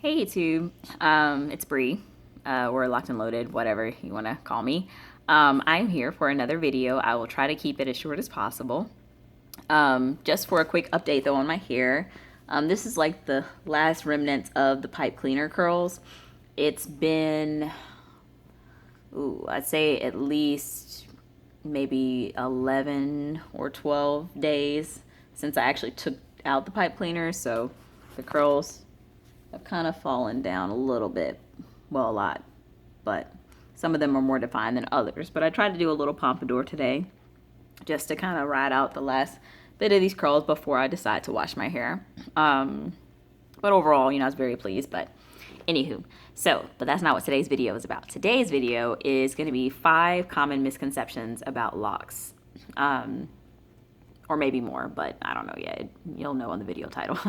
Hey YouTube, it's Bree, or Locked and Loaded, whatever you want to call me. I'm here for another video. I will try to keep it as short as possible. Just for a quick update though on my hair, this is like the last remnants of the pipe cleaner curls. It's been, I'd say at least maybe 11 or 12 days since I actually took out the pipe cleaner, so the curls have kind of fallen down a little bit. Well, a lot, but some of them are more defined than others. But I tried to do a little pompadour today just to kind of ride out the last bit of these curls before I decide to wash my hair. But overall, I was very pleased. But anywho, but that's not what today's video is about. Today's video is going to be 5 common misconceptions about locks. Or maybe more, but I don't know yet. You'll know on the video title.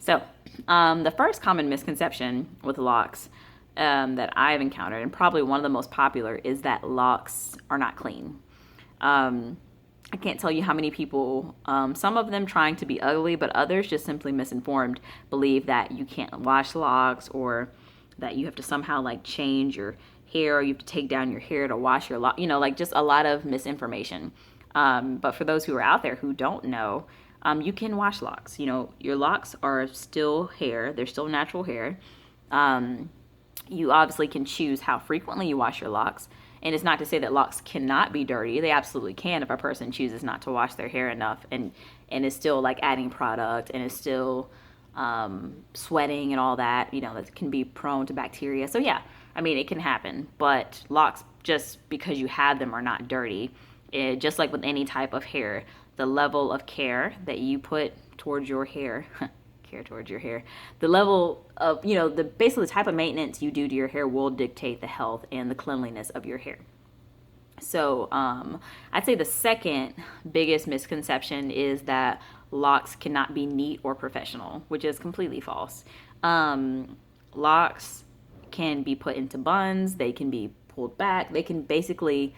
The first common misconception with locks that I've encountered, and probably one of the most popular, is that locks are not clean. I can't tell you how many people, some of them trying to be ugly, but others just simply misinformed, believe that you can't wash locks, or that you have to somehow like change your hair, or you have to take down your hair to wash your lock, like just a lot of misinformation. But for those who are out there who don't know, you can wash locks. Your locks are still hair. They're still natural hair. You obviously can choose how frequently you wash your locks. And it's not to say that locks cannot be dirty. They absolutely can if a person chooses not to wash their hair enough and is still like adding product and is still sweating and all that. That can be prone to bacteria. So yeah, it can happen. But locks, just because you have them, are not dirty. Just like with any type of hair, the level of care that you put towards your hair, the level of, basically the type of maintenance you do to your hair will dictate the health and the cleanliness of your hair. So I'd say the second biggest misconception is that locks cannot be neat or professional, which is completely false. Locks can be put into buns, they can be pulled back, they can basically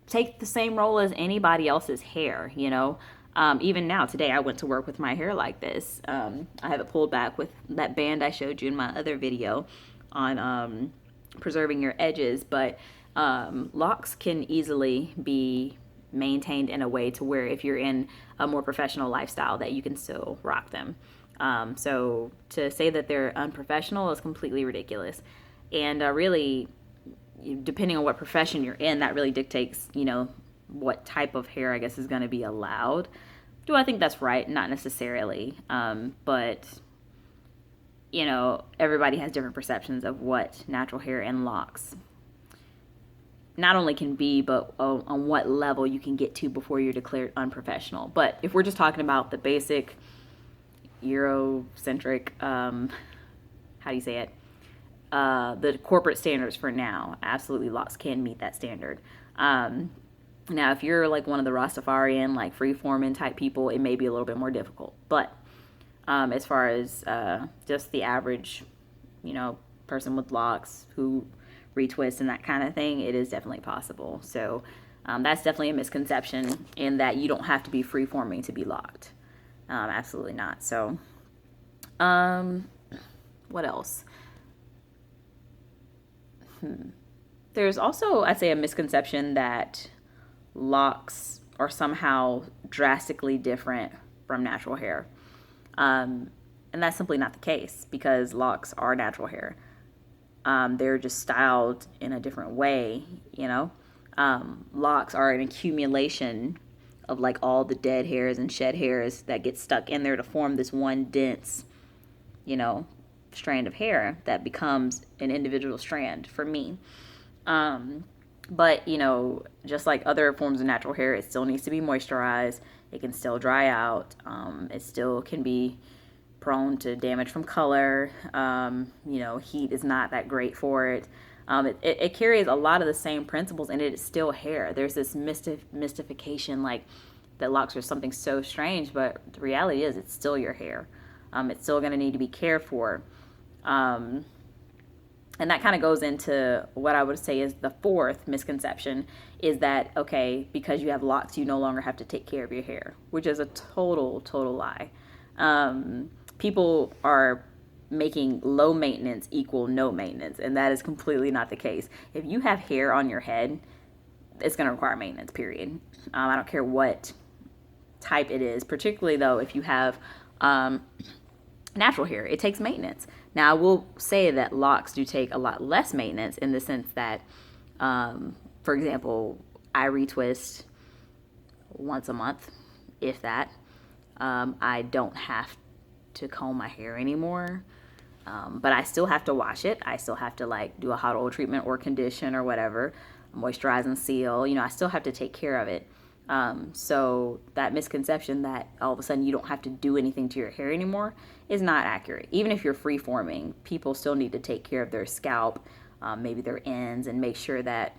take the same role as anybody else's hair. Even now, today, I went to work with my hair like this. I have it pulled back with that band I showed you in my other video on preserving your edges. But locks can easily be maintained in a way to where if you're in a more professional lifestyle, that you can still rock them. So to say that they're unprofessional is completely ridiculous. And really, depending on what profession you're in, that really dictates, what type of hair, I guess, is going to be allowed. Do I think that's right? Not necessarily. But, everybody has different perceptions of what natural hair and locks not only can be, but on what level you can get to before you're declared unprofessional. But if we're just talking about the basic Eurocentric, how do you say it? The corporate standards for now, absolutely locks can meet that standard. Now, if you're like one of the Rastafarian, like free-forming type people, it may be a little bit more difficult. But as far as just the average, person with locks who retwist and that kind of thing, it is definitely possible. So that's definitely a misconception, in that you don't have to be free-forming to be locked. Absolutely not. So what else? There's also, I'd say, a misconception that locks are somehow drastically different from natural hair. And that's simply not the case, because locks are natural hair. They're just styled in a different way, Locks are an accumulation of like all the dead hairs and shed hairs that get stuck in there to form this one dense, strand of hair that becomes an individual strand for me. But just like other forms of natural hair, it still needs to be moisturized. It can still dry out. It still can be prone to damage from color. Heat is not that great for it. It carries a lot of the same principles, and it is still hair. There's this mystification, like that locks are something so strange, but the reality is it's still your hair. It's still going to need to be cared for. And that kind of goes into what I would say is the fourth misconception, is that, okay, because you have locks, you no longer have to take care of your hair, which is a total lie. People are making low maintenance equal no maintenance, and that is completely not the case. If you have hair on your head, it's going to require maintenance, period. I don't care what type it is, particularly though if you have natural hair, it takes maintenance. Now, I will say that locks do take a lot less maintenance in the sense that, for example, I retwist once a month, if that. I don't have to comb my hair anymore, but I still have to wash it. I still have to like do a hot oil treatment or condition or whatever, moisturize and seal. I still have to take care of it. So that misconception that all of a sudden you don't have to do anything to your hair anymore is not accurate. Even if you're free forming, people still need to take care of their scalp, maybe their ends, and make sure that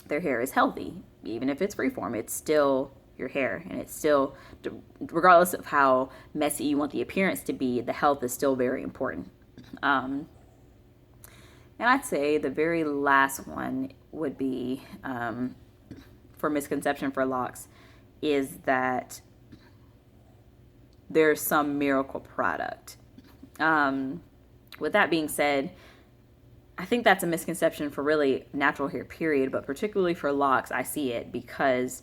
their hair is healthy. Even if it's free form, it's still your hair, and it's still, regardless of how messy you want the appearance to be, the health is still very important. And I'd say the very last one would be, for misconception for locks, is that there's some miracle product. With that being said, I think that's a misconception for really natural hair, period, but particularly for locks, I see it because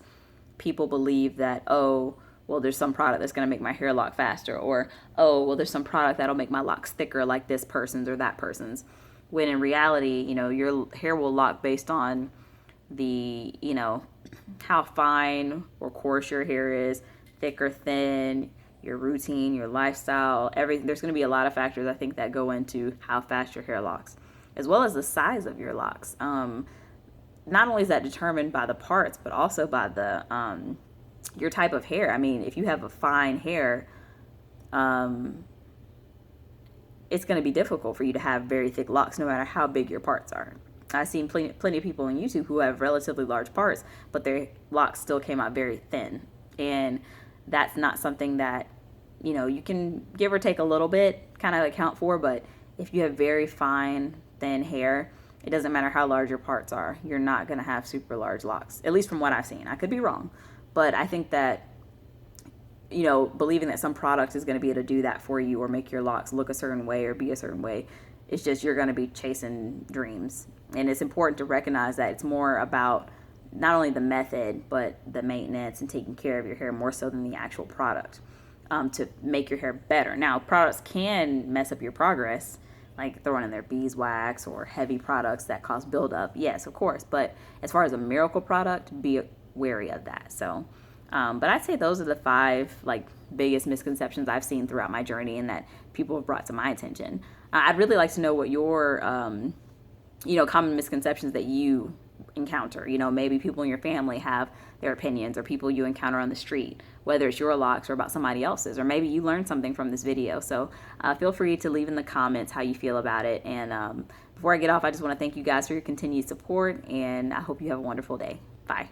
people believe that, oh, well, there's some product that's going to make my hair lock faster, or, oh, well, there's some product that'll make my locks thicker like this person's or that person's. When in reality, your hair will lock based on the, how fine or coarse your hair is, thick or thin, your routine, your lifestyle, everything. There's going to be a lot of factors, I think, that go into how fast your hair locks, as well as the size of your locks. Not only is that determined by the parts, but also by the your type of hair. I mean, if you have a fine hair, it's going to be difficult for you to have very thick locks, no matter how big your parts are. I've seen plenty of people on YouTube who have relatively large parts, but their locks still came out very thin. And that's not something that, you can give or take a little bit, kind of account for. But if you have very fine, thin hair, it doesn't matter how large your parts are. You're not going to have super large locks, at least from what I've seen. I could be wrong. But I think that, believing that some product is going to be able to do that for you or make your locks look a certain way or be a certain way, it's just you're going to be chasing dreams. And it's important to recognize that it's more about not only the method, but the maintenance and taking care of your hair more so than the actual product, to make your hair better. Now, products can mess up your progress, like throwing in their beeswax or heavy products that cause buildup. Yes, of course. But as far as a miracle product, be wary of that. So, but I'd say those are the 5 biggest misconceptions I've seen throughout my journey and that people have brought to my attention. I'd really like to know what your, common misconceptions that you encounter. Maybe people in your family have their opinions, or people you encounter on the street, whether it's your locks or about somebody else's, or maybe you learned something from this video. So feel free to leave in the comments how you feel about it. And before I get off, I just want to thank you guys for your continued support, and I hope you have a wonderful day. Bye.